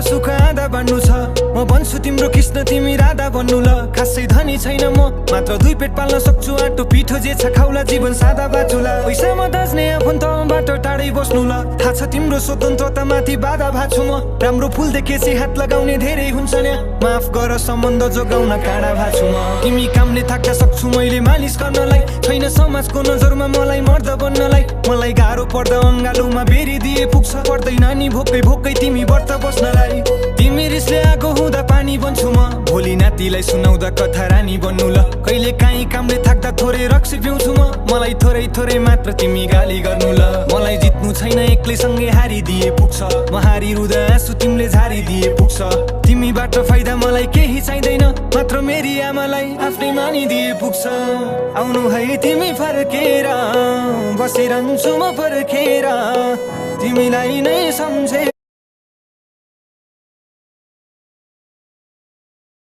तिम्रो सुख आधा बाँड्नु छ म भन्छु तिम्रो कृष्ण तिमी राधा बन्नु ल खासै धनी छैन म मात्र दुई पेट पाल्न सक्छु आटो पिठो जे छ खाउला जीवन सादा बाचुला पैसामा दाज्ने आफन्तबाट टाढै बस्नु ल थाहा छ तिम्रो स्वतन्त्रता माथि बाधा भाछु म राम्रो फुल देखेपछि हात लगाउने धेरै हुन्छ नि माफ गर सम्बन्ध जोगाउन काँडा भाछु म तिमी कामले थाक्न सक्छु मैले मालिस गर्नलाई छैन समाजको नजरमा मलाई मर्द बन्नलाई मलाई गाह्रो पर्दा अङ्गालोमा बेरी दिए पुग्छ पर्दैन नि भोकै भोकै तिमी व्रत बस्नलाई तिमी रिसले आगो हुँदा पानी बन्छु म भोलि नातिलाई सुनाउँदा कथा रानी बन्नु ल कहिले काहीँ कामले थाक्दा थोरै रक्सी पिउँछु म मलाई थोरै थोरै मात्र तिमी गाली गर्नु ल मलाई जित्नु छैन एक्लै सँगै हारिदिए पुग्छ म हारिरुँदा आँसु तिमीले झारिदिए पुग्छ तिमीबाट फाइदा मलाई केही चाहिँदैन मात्र मेरी आमालाई आफ्नै मानिदिए पुग्छ आउनु है तिमी फर्केर बसिरहन्छु म पर्खेर तिमीलाई नै सम्झेर